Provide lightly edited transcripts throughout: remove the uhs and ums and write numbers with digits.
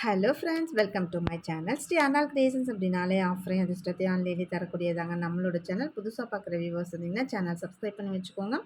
Hello friends, welcome to my channel. Shri Annal creations அப்படின்னாலே ஆஃபரையும் அதிர்ஷ்டத்தையும் ஆன்லைனே தரக்கூடியதாங்க நம்மளோட channel. புதுசாக பார்க்குற வியூவர்ஸ் இருந்தீங்கன்னா சேனல் சப்ஸ்கிரைப் பண்ணி வச்சுக்கோங்க.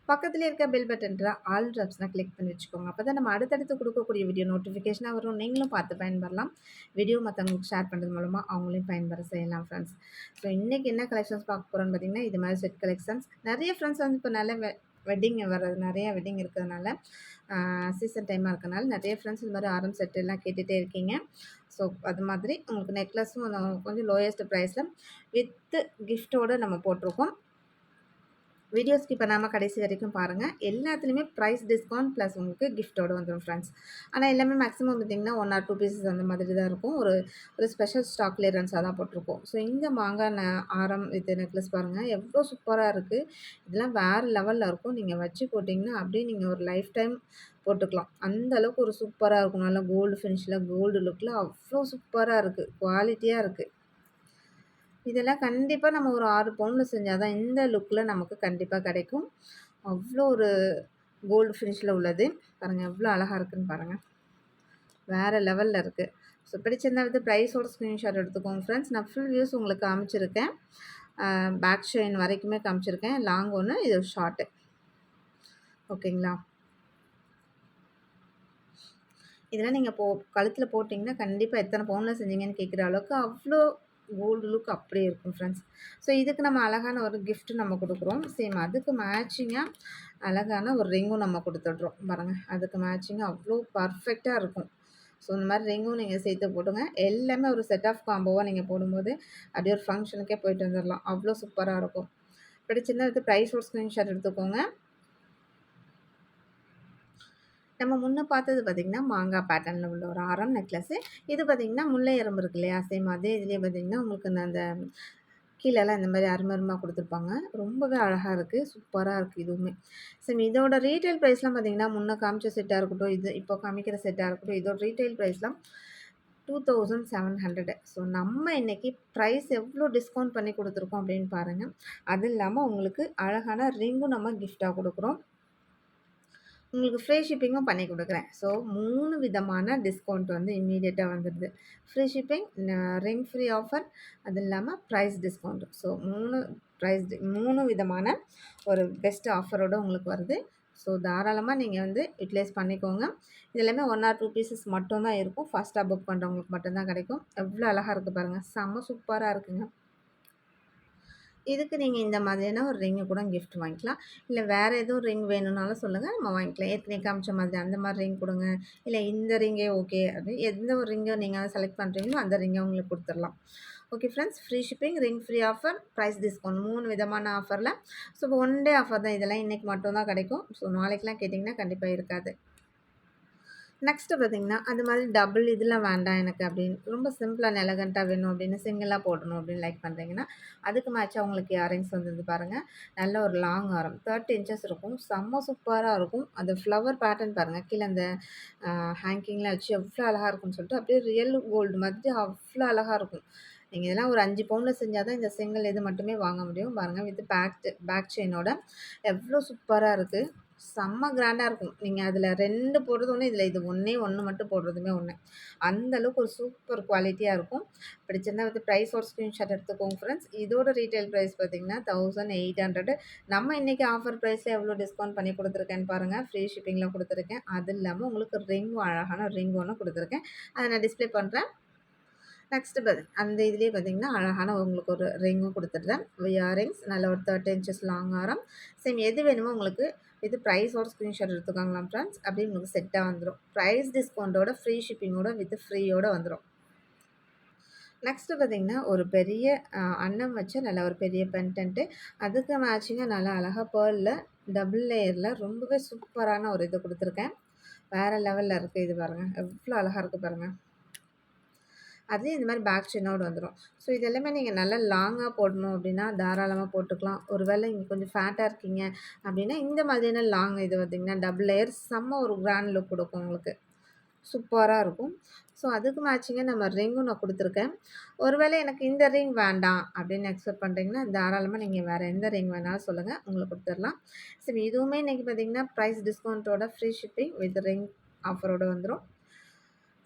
பக்கத்துலேயே இருக்க பெல் பட்டன்ற ஆல் ஆப்ஷனை கிளிக் பண்ணி வச்சுக்கோங்க. அப்போ தான் நம்ம அடுத்தடுத்து கொடுக்கக்கூடிய வீடியோ நோட்டிஃபிகேஷனாக வரும். நீங்களும் பார்த்து பயன்பெறலாம். வீடியோ மற்றவங்களுக்கு ஷேர் பண்ணுறது மூலமாக அவங்களையும் பயன்பெற செய்யலாம் ஃப்ரெண்ட்ஸ். ஸோ இன்றைக்கி என்ன கலெக்ஷன்ஸ் பார்க்க போகிறோன்னு பார்த்தீங்கன்னா, இது மாதிரி செட் கலெக்ஷன்ஸ் நிறைய ஃப்ரெண்ட்ஸ் வந்து இப்போ நல்ல வெட்டிங் வர்றது, நிறைய வெட்டிங் இருக்கிறதுனால சீசன் டைமாக இருக்கனால நிறைய ஃப்ரெண்ட்ஸ் இது மாதிரி ஆரம் செட் எல்லாம் கேட்டுகிட்டே இருக்கீங்க. ஸோ அது மாதிரி உங்களுக்கு நெக்லஸும் கொஞ்சம் லோயஸ்ட் ப்ரைஸில் வித்து கிஃப்ட்டோடு நம்ம போட்டிருக்கோம். வீடியோ ஸ்கிப் பண்ணாமல் கடைசி வரைக்கும் பாருங்கள். எல்லாத்துலேயுமே ப்ரைஸ் டிஸ்கவுண்ட் ப்ளஸ் உங்களுக்கு கிஃப்ட்டோடு வந்துடும் ஃப்ரெண்ட்ஸ். ஆனால் எல்லாமே மேக்ஸிமம் பார்த்திங்கன்னா 1 or 2 பீசஸ் அந்த மாதிரி தான் இருக்கும். ஒரு ஸ்பெஷல் ஸ்டாக் கிளியரன்ஸாக தான் போட்டிருக்கோம். ஸோ இந்த மாங்காய் ஆரம் வித் நெக்லஸ் பாருங்கள் எவ்வளோ சூப்பராக இருக்குது. இதெல்லாம் வேறு லெவலில் இருக்கும். நீங்கள் வச்சு போட்டிங்கன்னா அப்படியே நீங்கள் ஒரு லைஃப் டைம் போட்டுக்கலாம். அந்த அளவுக்கு ஒரு சூப்பராக இருக்கும். நல்லா கோல்டு ஃபினிஷில் கோல்டு லுக்கில் அவ்வளோ சூப்பராக இருக்குது. குவாலிட்டியாக இருக்குது. இதெல்லாம் கண்டிப்பாக நம்ம ஒரு 6 பவுனில் செஞ்சால் தான் இந்த லுக்கில் நமக்கு கண்டிப்பாக கிடைக்கும். அவ்வளோ ஒரு கோல்டு ஃபினிஷில் உள்ளது. பாருங்கள் எவ்வளோ அழகாக இருக்குதுன்னு பாருங்கள். வேறு லெவலில் இருக்குது. ஸோ பிடிச்சிருந்தா வந்து ப்ரைஸோட ஸ்க்ரீன்ஷாட் எடுத்துக்கோங்க ஃப்ரெண்ட்ஸ். நான் ஃபுல் வியூஸ் உங்களுக்கு காமிச்சிருக்கேன். பேக் செயின் வரைக்குமே காமிச்சிருக்கேன். லாங் ஒன்று, இது ஷார்ட்டு. ஓகேங்களா? இதெல்லாம் நீங்கள் கழுத்தில் போட்டிங்கன்னா கண்டிப்பாக எத்தனை பவுனில் செஞ்சீங்கன்னு கேட்குற அளவுக்கு அவ்வளோ கோல்டு லுக் அப்படியே இருக்கும் ஃப்ரெண்ட்ஸ். ஸோ இதுக்கு நம்ம அழகான ஒரு கிஃப்ட்டு நம்ம கொடுக்குறோம். சேம் அதுக்கு மேட்சிங்காக அழகான ஒரு ரிங்கும் நம்ம கொடுத்துட்றோம் பாருங்கள். அதுக்கு மேட்சிங்காக அவ்வளோ பர்ஃபெக்டாக இருக்கும். ஸோ இந்த மாதிரி ரிங்கும் நீங்கள் சேர்த்து போட்டுங்க. எல்லாமே ஒரு செட் ஆஃப் காம்போவாக நீங்கள் போடும்போது அப்படியே ஒரு ஃபங்க்ஷனுக்கே போயிட்டு வந்துடலாம். அவ்வளோ சூப்பராக இருக்கும். பிடிச்சிருந்தா அதுக்கு ப்ரைஸோட ஸ்க்ரீன்ஷாட் எடுத்துக்கோங்க. நம்ம முன்ன பார்த்தது பார்த்திங்கன்னா மாங்காய் பேட்டர்னில் உள்ள ஒரு ஆரம் நெக்லஸ்ஸு. இது பார்த்திங்கன்னா முல்லை எறும்பு இருக்கு இல்லையா, சேம் அதே இதுலேயே பார்த்திங்கன்னா உங்களுக்கு அந்த கீழெல்லாம் இந்த மாதிரி அருமருமாக கொடுத்துருப்பாங்க. ரொம்பவே அழகாக இருக்குது. சூப்பராக இருக்குது இதுவுமே. சேம் இதோட ரீட்டைல் ப்ரைஸ்லாம் பார்த்திங்கன்னா முன்ன காமிச்ச செட்டாக இருக்கட்டும், இது இப்போ காமிக்கிற செட்டாக இருக்கட்டும், இதோட ரீட்டைல் ப்ரைஸ்லாம் 2700. ஸோ நம்ம இன்றைக்கி ப்ரைஸ் எவ்வளோ டிஸ்கவுண்ட் பண்ணி கொடுத்துருக்கோம் அப்படின்னு பாருங்கள். அது இல்லாமல் உங்களுக்கு அழகான ரிங்கும் நம்ம கிஃப்டாக கொடுக்குறோம். உங்களுக்கு ஃப்ரீ ஷிப்பிங்கும் பண்ணி கொடுக்குறேன். ஸோ 3 விதமான டிஸ்கவுண்ட் வந்து இம்மீடியட்டாக வந்துடுது. Free shipping, ring free offer, அது இல்லாமல் ப்ரைஸ் டிஸ்கவுண்ட். ஸோ 3 விதமான ஒரு பெஸ்ட் ஆஃபரோடு உங்களுக்கு வருது. ஸோ தாராளமாக நீங்கள் வந்து யூட்டிலைஸ் பண்ணிக்கோங்க. இது எல்லாமே 1 or 2 பீசஸ் மட்டும்தான் இருக்கும். ஃபஸ்ட்டாக புக் பண்ணுறவங்களுக்கு மட்டும்தான் கிடைக்கும். எவ்வளோ அழகாக இருக்குது பாருங்கள். செம்ம சூப்பராக இருக்குங்க. இதுக்கு நீங்கள் இந்த மாதிரியான ஒரு ரிங்கு கூட கிஃப்ட் வாங்கிக்கலாம். இல்லை வேறு எதுவும் ரிங் வேணும்னாலும் சொல்லுங்கள், நம்ம வாங்கிக்கலாம். ஏற்கனவே காமிச்ச மாதிரி அந்த மாதிரி ரிங் கொடுங்க, இல்லை இந்த ரிங்கே ஓகே அப்படின்னு எந்த ஒரு ரிங்கை நீங்கள் செலக்ட் பண்ணுறீங்களோ அந்த ரிங்கை உங்களுக்கு கொடுத்துடலாம். Okay friends, free shipping, ring free offer, price discount 3 விதமான ஆஃபரில். ஸோ இப்போ 1 டே ஆஃபர் தான். இதெல்லாம் இன்றைக்கி மட்டும் தான் கிடைக்கும். ஸோ நாளைக்கெலாம் கேட்டிங்கன்னா கண்டிப்பாக இருக்காது. நெக்ஸ்ட்டு பார்த்திங்கன்னா, அது மாதிரி டபுள் இதெல்லாம் வேண்டாம் எனக்கு அப்படின்னு ரொம்ப சிம்பிளாக எலகண்ட்டாக வேணும் அப்படின்னு சிங்கிளாக போடணும் அப்படின்னு லைக் பண்ணுறீங்கன்னா, அதுக்கு மேட்சாக உங்களுக்கு இயரிங்ஸ் வந்தது பாருங்கள். நல்ல ஒரு லாங் ஆரம் 30 இன்ச்சஸ் இருக்கும். செம்ம சூப்பராக இருக்கும். அந்த ஃப்ளவர் பேட்டர்ன் பாருங்கள். கீழே அந்த ஹேங்கிங்கில் வச்சு எவ்வளோ அழகாக இருக்கும்னு சொல்லிட்டு அப்படியே ரியல் கோல்டு மாதிரி அவ்வளோ அழகாக இருக்கும். நீங்கள் இதெல்லாம் ஒரு 5 பவுனில் செஞ்சால் தான் இந்த சிங்கிள் இது மட்டுமே வாங்க முடியும். பாருங்கள் வித் பேக் செயினோட எவ்வளோ சூப்பராக இருக்குது. செம்ம கிராண்டாக இருக்கும். நீங்கள் அதில் 2 போடுறது ஒன்று, இதில் இது ஒன்று மட்டும் போடுறதுமே ஒன்று. அந்தளவுக்கு ஒரு சூப்பர் குவாலிட்டியாக இருக்கும். பிடிச்சிருந்தா வந்து ப்ரைஸோட ஸ்க்ரீன்ஷாட் எடுத்துக்கோங்க ஃப்ரெண்ட்ஸ். இதோட ரீட்டைல் ப்ரைஸ் பார்த்திங்கன்னா 1800. நம்ம இன்றைக்கி ஆஃபர் ப்ரைஸில் எவ்வளோ டிஸ்கவுண்ட் பண்ணி கொடுத்துருக்கேன்னு பாருங்கள். ஃப்ரீ ஷிப்பிங்கில் கொடுத்துருக்கேன். அது இல்லாமல் உங்களுக்கு அழகான ரிங் ஒன்று கொடுத்துருக்கேன். அதை நான் டிஸ்பிளே பண்ணுறேன். நெக்ஸ்ட்டு அந்த இதுலேயே பார்த்திங்கன்னா அழகான உங்களுக்கு ஒரு ரிங்கும் கொடுத்துட்றேன். இயரிங்ஸ் நல்ல ஒரு 30 இன்ச்சஸ் லாங் ஆரம். சேம் எது வேணுமோ உங்களுக்கு இது ப்ரைஸோட ஸ்க்ரீன்ஷாட் எடுத்துக்காங்களாம் ஃப்ரெண்ட்ஸ். அப்படியே உங்களுக்கு செட்டாக வந்துடும். ப்ரைஸ் டிஸ்கவுண்ட்டோட ஃப்ரீ ஷிப்பிங்கோட வித் ஃப்ரீயோடு வந்துடும். நெக்ஸ்ட்டு பார்த்திங்கன்னா ஒரு பெரிய அன்னம் வச்ச நல்ல ஒரு பெரிய பென்டென்ட்டு, அதுக்கு மேட்சிங்காக நல்லா அழகாக பேர்லில் டபுள் லேயரில் ரொம்பவே சூப்பரான ஒரு இது கொடுத்துருக்கேன். வேறு லெவலில் இருக்குது. இது பாருங்கள் எவ்வளோ அழகாக இருக்குது பாருங்கள். அதுலேயும் இந்த மாதிரி பேக் செயினோடு வந்துடும். ஸோ இது எல்லாமே நீங்கள் நல்லா லாங்காக போடணும் அப்படின்னா தாராளமாக போட்டுக்கலாம். ஒரு வேளை இங்கே கொஞ்சம் ஃபேட்டாக இருக்கீங்க அப்படின்னா இந்த மாதிரியான லாங் இது பார்த்திங்கன்னா டபுள் லேயர் செம்ம ஒரு கிராண்ட் லுக் கொடுக்கும் உங்களுக்கு. சூப்பராக இருக்கும். ஸோ அதுக்கு மேட்சிங்காக நம்ம ரிங்கும் நான் கொடுத்துருக்கேன். ஒருவேளை எனக்கு இந்த ரிங் வேண்டாம் அப்படின்னு எக்ஸ்பெக்ட் பண்ணுறீங்கன்னா தாராளமாக நீங்கள் வேறு எந்த ரிங் வேணாலும் சொல்லுங்கள், உங்களுக்கு கொடுத்துடலாம். சரி, இதுவுமே இன்றைக்கி பார்த்திங்கன்னா ப்ரைஸ் டிஸ்கவுண்ட்டோட ஃப்ரீ ஷிப்பிங் வித் ரிங் ஆஃபரோடு வந்துடும்.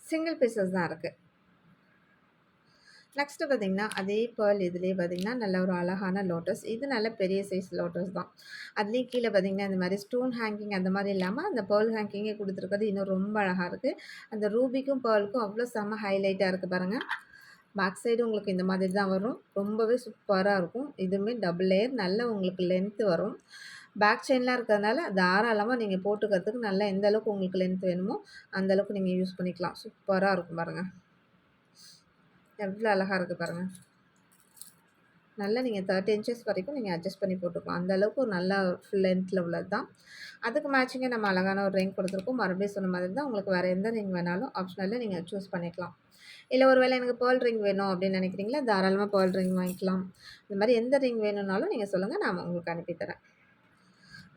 சிங்கிள் பீசஸ் தான் இருக்குது. நெக்ஸ்ட்டு பார்த்தீங்கன்னா, அதே பேர்ல் இதுலயே பார்த்தீங்கன்னா, நல்ல ஒரு அழகான லோட்டஸ். இது நல்ல பெரிய சைஸ் லோட்டஸ் தான். அதுலயும் கீழ பார்த்தீங்கன்னா, இந்த மாரி ஸ்டோன் ஹேங்கிங் அந்த மாரி இல்லாம, அந்த பேர்ல் ஹேங்கிங்கே குடுத்துருக்கிறது இன்னும் ரொம்ப அழகா இருக்கு. அந்த ரூபிக்கும், பேர்லுக்கும் அவ்ளோ செம்ம ஹைலைட்டா இருக்கு பாருங்க. பேக் சைடு உங்களுக்கு இந்த மாதிரி தான் வரும். ரொம்பவே சூப்பரா இருக்கும். இதுவுமே டபுள் லேயர் நல்ல உங்களுக்கு லென்த் வரும். பேக் செயின்லாம் இருக்கிறதுனால தாராளமா நீங்க போட்டுக்கிறதுக்கு நல்லா எந்த அளவுக்கு உங்களுக்கு லென்த் வேணுமோ, அந்த அளவுக்கு நீங்க யூஸ் பண்ணிக்கலாம். சூப்பரா இருக்கும் பாருங்க. எவ்ளோ அழகா இருக்கு பாருங்க. நல்லா நீங்க 30 இன்ச்சஸ் வரைக்கும் நீங்க அட்ஜஸ்ட் பண்ணி போட்டுக்கலாம். அந்த அளவுக்கு ஒரு நல்ல ஃபுல் லென்த்ல உள்ளது தான். அதுக்கு மேட்சிங்கா நம்ம அழகான ஒரு ரிங் குடுத்துருக்கோம். மறுபடியும் சொன்ன மாதிரி தான் உங்களுக்கு வேற எந்த ரிங் வேணாலும் ஆப்ஷனல்ல நீங்க சூஸ் பண்ணிக்கலாம். இல்ல ஒரு வேளை எனக்கு பேர்ல் ரிங் வேணும் அப்படின்னு நினைக்கிறீங்களா, தாராளமா பேர்ல் ரிங் வாங்கிக்கலாம். இந்த மாரி எந்த ரிங் வேணும்னாலும் நீங்க சொல்லுங்க. நான் உங்களுக்கு அனுப்பி தரேன்.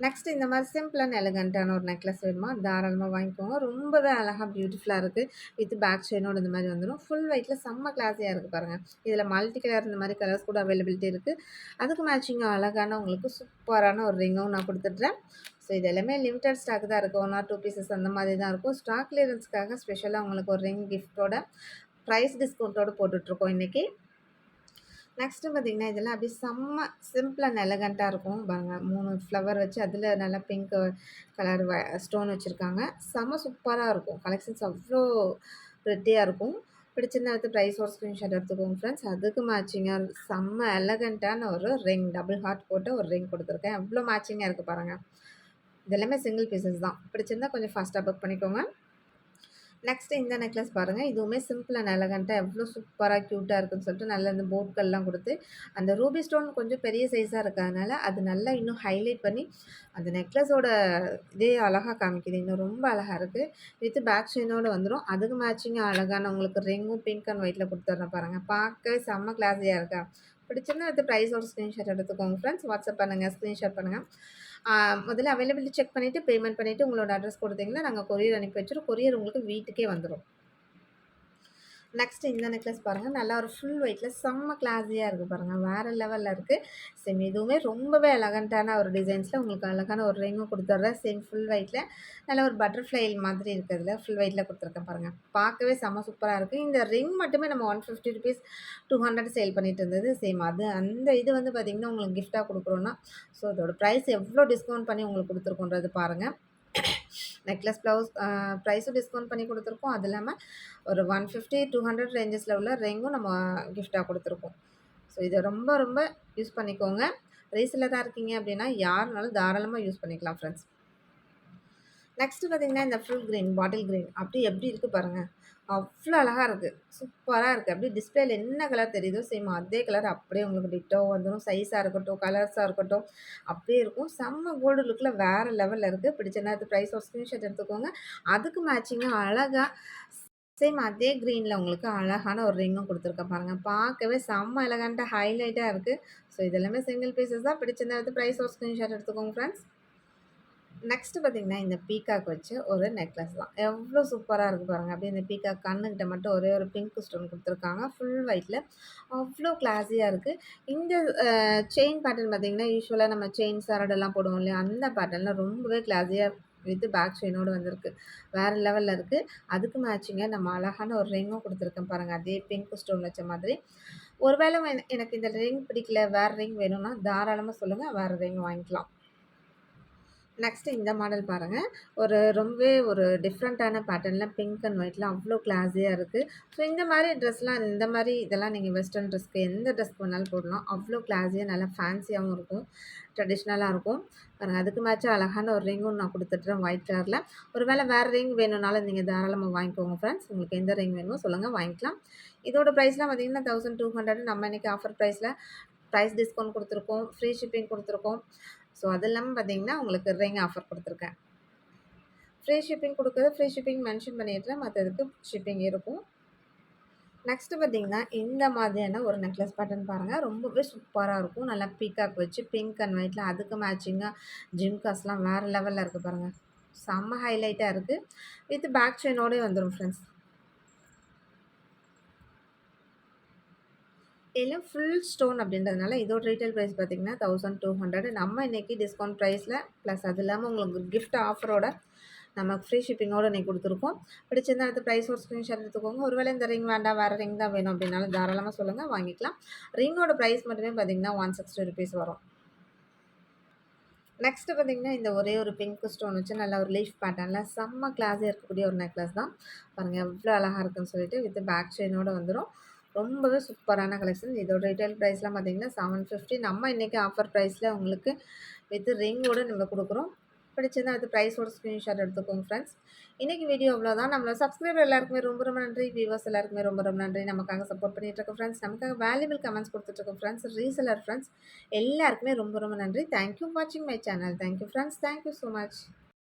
நெக்ஸ்ட் இந்த மாரி சிம்பிள் அண்ட் எலகன்ட்டான ஒரு நெக்லஸ் வேணுமா, தாராளமா வாங்கிக்கோங்க. ரொம்பவே அழகா பியூட்டிஃபுல்லா இருக்கு. வித் பேக் செயினோட இந்த மாரி வந்துரும். ஃபுல் ஒயிட்ல செம்ம கிளாஸியா இருக்கு பாருங்க. இதில மல்டி கலர் இந்த மாரி கலர்ஸ் கூட அவைலபிலிட்டி இருக்கு. அதுக்கு மேட்சிங்கா அழகான உங்களுக்கு சூப்பரான ஒரு ரிங்கும் நான் குடுத்துடுறேன். ஸோ இது எல்லாமே லிமிட்டட் ஸ்டாக் தான் இருக்கு. 1 ஆர் 2 பீசஸ் அந்த மாதிரி தான் இருக்கும். ஸ்டாக் கிளியரன்ஸ்க்காக ஸ்பெஷலா உங்களுக்கு ஒரு ரிங் கிஃப்ட்டோட பிரைஸ் டிஸ்கவுண்ட்டோட போட்டுட்ருக்கோம் இன்னைக்கு. நெக்ஸ்ட்டு பார்த்தீங்கன்னா, இதெல்லாம் அப்படியே செம்ம சிம்பிள் அண்ட் எலகன்ட்டா இருக்கும். பாருங்க 3 ஃப்ளவர் வச்சு அதில நல்லா பிங்க் கலர் ஸ்டோன் வச்சிருக்காங்க. செம்ம சூப்பரா இருக்கும். கலெக்ஷன்ஸ் அவ்ளோ பிரிட்டியா இருக்கும். பிடிச்சிருந்தா எடுத்து பிரைஸோட ஸ்க்ரீன்ஷாட் எடுத்துக்கோங்க ஃப்ரெண்ட்ஸ். அதுக்கு மேட்சிங்கா செம்ம எலகன்ட்டான ஒரு ரிங் டபுள் ஹார்ட் போட்ட ஒரு ரிங் குடுத்துருக்கேன். எவ்ளோ மேட்சிங்கா இருக்கு பாருங்க. இது எல்லாமே சிங்கிள் பீசஸ் தான். பிடிச்சிருந்தா கொஞ்சம் ஃபாஸ்ட்டா புக் பண்ணிக்கோங்க. நெக்ஸ்ட் இந்த நெக்லஸ் பாருங்க. இதுவுமே சிம்பிள் அண்ட் எலகன்ட்டா எவ்ளோ சூப்பரா கியூட்டா இருக்குன்னு சொல்லிட்டு நல்ல இந்த போட்கள்லாம் குடுத்து, அந்த ரூபி ஸ்டோன் கொஞ்சம் பெரிய சைஸா இருக்கறதுனால, அது நல்லா இன்னும் ஹைலைட் பண்ணி, அந்த நெக்லஸோட இதே அழகா காமிக்குது. இன்னும் ரொம்ப அழகா இருக்கு. வித் பேக் செயினோட வந்துரும். அதுக்கு மேட்சிங்கா அழகான உங்களுக்கு ரிங்கும் பிங்க் அண்ட் ஒயிட்ல குடுத்துர்றேன் பாருங்க. பார்க்கவே செம்ம கிளாஸியா இருக்கா? பிடிச்சிருந்தா அடுத்து பிரைஸோட ஸ்க்ரீன்ஷாட் எடுத்துக்கோங்க ஃப்ரெண்ட்ஸ். வாட்ஸ்அப் பண்ணுங்க. ஸ்க்ரீன்ஷாட் பண்ணுங்க. முதல்ல அவைலபிலிட்டி செக் பண்ணிட்டு, பேமெண்ட் பண்ணிட்டு உங்களோட அட்ரஸ் குடுத்தீங்கன்னா, நாங்க கொரியர் அனுப்பி வச்சுருவோம். கொரியர் உங்களுக்கு வீட்டுக்கே வந்துரும். நெக்ஸ்ட் இந்த நெக்லஸ் பாருங்க. நல்லா ஒரு ஃபுல் ஒயிட்ல செம்ம கிளாஸியா இருக்கு பாருங்க. வேற லெவல்ல இருக்கு. சேம் இதுவுமே ரொம்பவே எலகன்ட்டான ஒரு டிசைன்ஸ்ல உங்களுக்கு அழகான ஒரு ரிங்கும் குடுத்துர்றேன். சேம் ஃபுல் ஒயிட்ல நல்ல ஒரு பட்டர்ஃப்ளை மாதிரி இருக்கிறதுல ஃபுல் ஒயிட்ல குடுத்துருக்கேன் பாருங்க. பார்க்கவே செம்ம சூப்பரா இருக்கு. இந்த ரிங் மட்டுமே நம்ம ₹150 200 சேல் பண்ணிட்டு இருந்தது. சேம் அது அந்த இது வந்து பார்த்தீங்கன்னா, உங்களுக்கு கிஃப்ட்டா குடுக்குறோம்னா, ஸோ அதோட பிரைஸ் எவ்ளோ டிஸ்கவுண்ட் பண்ணி உங்களுக்கு குடுத்துருக்கோன்றது பாருங்க. நெக்லஸ் ப்ளவுஸ் ப்ரைஸும் டிஸ்கவுண்ட் பண்ணி குடுத்துருக்கோம். அது இல்லாம ஒரு 150, 200 ரேஞ்சஸ்ல உள்ள ரிங்கும் நம்ம கிஃப்ட்டா குடுத்துருக்கோம். ஸோ இத ரொம்ப ரொம்ப யூஸ் பண்ணிக்கோங்க. ரீசெல்லரா இருக்கீங்க அப்டின்னா, யாருனாலும் தாராளமா யூஸ் பண்ணிக்கலாம் ஃப்ரெண்ட்ஸ். நெக்ஸ்ட்டு பார்த்தீங்கன்னா, இந்த ஃபுல் கிரீன், பாட்டில் கிரீன் அப்படியே எப்படி இருக்கு பாருங்க. அவ்ளோ அழகா இருக்கு. சூப்பரா இருக்கு. அப்படியே டிஸ்ப்ளேல என்ன கலர் தெரியுதோ, சேம் அதே கலர் அப்படியே உங்களுக்கு டிட்டோ வந்துரும். சைஸா இருக்கட்டும், கலர்ஸா இருக்கட்டும், அப்படியே இருக்கும். செம்ம கோல்டு லுக்ல வேற லெவல்ல இருக்கு. பிடிச்சிருந்தா அடுத்து பிரைஸோட ஸ்க்ரீன்ஷாட் எடுத்துக்கோங்க. அதுக்கு மேட்சிங்கா அழகா சேம் அதே கிரீன்ல உங்களுக்கு அழகான ஒரு ரிங்கும் குடுத்துருக்கேன் பாருங்க. பார்க்கவே செம்ம எலகன்ட்டா ஹைலைட்டா இருக்கு. ஸோ இது எல்லாமே சிங்கிள் பீசஸ் தான். பிடிச்சிருந்தா அடுத்து பிரைஸோட ஸ்க்ரீன்ஷாட் எடுத்துக்கோங்க ஃப்ரெண்ட்ஸ். நெக்ஸ்ட்டு பார்த்தீங்கன்னா, இந்த பீகாக் வச்சு ஒரு நெக்லஸ் தான். எவ்ளோ சூப்பரா இருக்கு பாருங்க. அப்படியே இந்த பீகாக் கண்ணுகிட்ட மட்டும் ஒரே ஒரு பிங்க் ஸ்டோன் குடுத்துருக்காங்க. ஃபுல் ஒயிட்ல அவ்ளோ கிளாஸியா இருக்கு. இந்த செயின் பேட்டர்ன் பார்த்தீங்கன்னா, யூசுவலா நம்ம செயின் சரடெல்லாம் போடுவோம் இல்லையா? அந்த பேட்டர்ன்ல ரொம்பவே கிளாஸியா வித் பேக் செயினோட வந்திருக்கு. வேற லெவல்ல இருக்கு. அதுக்கு மேட்சிங்கா நம்ம அழகான ஒரு ரிங்கும் குடுத்துருக்கேன் பாருங்க. அதே பிங்க் ஸ்டோன் வச்ச மாதிரி. ஒரு வேளை எனக்கு இந்த ரிங் பிடிக்கல, வேற ரிங் வேணும்னா தாராளமா சொல்லுங்க. வேற ரிங் வாங்கிக்கலாம். நெக்ஸ்ட் இந்த மாடல் பாருங்க. ரொம்பவே ஒரு டிஃப்ரெண்ட்டான பேட்டர்ன்ல பிங்க் அண்ட் ஒயிட்ல அவ்ளோ கிளாஸியா இருக்கு. ஸோ இந்த மாரி ட்ரெஸ்லாம் இந்த மாரி இதெல்லாம் நீங்க வெஸ்டர்ன் ட்ரெஸ்க்கு எந்த ட்ரெஸ்க்கு வேணாலும் போடலாம். அவ்ளோ கிளாஸியா நல்லா ஃபேன்சியாவும் இருக்கும். ட்ரெடிஷ்னலா இருக்கும். பாருங்க அதுக்கு மேட்சா அழகான ஒரு ரிங்கும் நான் குடுத்துட்றேன் ஒயிட் கலர்ல. ஒரு வேளை வேற ரிங் வேணும்னாலும் நீங்க தாராளமா வாங்கிக்கோங்க ஃப்ரெண்ட்ஸ். உங்களுக்கு எந்த ரிங் வேணுமோ சொல்லுங்க வாங்கிக்கலாம். இதோட பிரைஸ்லாம் பார்த்தீங்கன்னா 1200 நம்ம இன்னைக்கு ஆஃபர் பிரைஸ்ல பிரைஸ் டிஸ்கவுண்ட் குடுத்துருக்கோம். ஃப்ரீ ஷிப்பிங் குடுத்துருக்கோம். ஸோ அது இல்லாம பார்த்தீங்கன்னா, உங்களுக்கு ரிங் ஆஃபர் குடுத்துருக்கேன். ஃப்ரீ ஷிப்பிங் மென்ஷன் பண்ணிடுறேன். மத்ததுக்கு ஷிப்பிங் இருக்கும். நெக்ஸ்ட்டு பார்த்தீங்கன்னா, இந்த மாதிரியான ஒரு நெக்லஸ் பேட்டர்ன் பாருங்க. ரொம்பவே சூப்பரா இருக்கும். நல்லா பீகாக் வச்சு பிங்க் அண்ட் ஒயிட்ல அதுக்கு மேட்சிங்கா ஜிம்காஸ்லாம் வேற லெவல்ல இருக்கு பாருங்க. செம்ம ஹைலைட்டா இருக்கு. வித் பேக் செயினோடயே வந்துரும் ஃப்ரெண்ட்ஸ். எல்லாம் ஃபுல் ஸ்டோன் அப்படின்றதுனால இதோட ரீட்டெயில் பிரைஸ் பார்த்தீங்கன்னா 1200 நம்ம இன்னைக்கு டிஸ்கவுண்ட் ப்ரைஸில் ப்ளஸ் அது இல்லாமல் உங்களுக்கு கிஃப்ட் ஆஃபரோட நமக்கு ஃப்ரீ ஷிப்பிங்கோட இன்னைக்கு குடுத்துருக்கோம். பிடிச்சிருந்தா அடுத்து ப்ரைஸோட ஸ்க்ரீன்ஷாட் எடுத்துக்கோங்க. ஒருவேளை இந்த ரிங் வேண்டாம், வேற ரிங் தான் வேணும் அப்படின்னாலும் தாராளமா சொல்லுங்க, வாங்கிக்கலாம். ரிங்கோட ப்ரைஸ் மட்டுமே பார்த்தீங்கன்னா, ₹160 வரும். நெக்ஸ்ட்டு பார்த்தீங்கன்னா, இந்த ஒரே ஒரு பிங்க் ஸ்டோன் வச்சு நல்ல ஒரு லீஃப் பேட்டர்ன்ல செம்ம கிளாஸியா இருக்கக்கூடிய ஒரு நெக்லஸ் தான். பாருங்க எவ்ளோ அழகா இருக்குன்னு சொல்லிட்டு வித் பேக் செயினோட வந்துரும். ரொம்பவே சூப்பரான கலெக்ஷன். இதோட ரீட்டெயில் பிரைஸ்லாம் பார்த்தீங்கன்னா, 750. நம்ம இன்னைக்கு ஆஃபர் பிரைஸ்ல உங்களுக்கு வித் ரிங்கோட நம்ம குடுக்குறோம். பிடிச்சிருந்தா அடுத்து பிரைஸோட ஸ்க்ரீன்ஷாட் எடுத்துக்கோங்க ஃப்ரெண்ட்ஸ். இன்னைக்கு வீடியோ அவ்வளோதான். நம்மளோட சப்ஸ்கிரைபர் எல்லாருக்குமே ரொம்ப ரொம்ப நன்றி. வியூவர்ஸ் எல்லாருக்குமே ரொம்ப ரொம்ப நன்றி. நமக்காக சப்போர்ட் பண்ணிட்டு இருக்க ஃப்ரெண்ட்ஸ், நமக்காக வேல்யூபிள் கமெண்ட்ஸ் குடுத்துட்டு இருக்க ஃப்ரெண்ட்ஸ், ரீசெல்லர் ஃப்ரெண்ட்ஸ் எல்லாருக்குமே ரொம்ப ரொம்ப நன்றி. தேங்க் யூ வாட்சிங் my channel. Thank you friends. Thank you so much.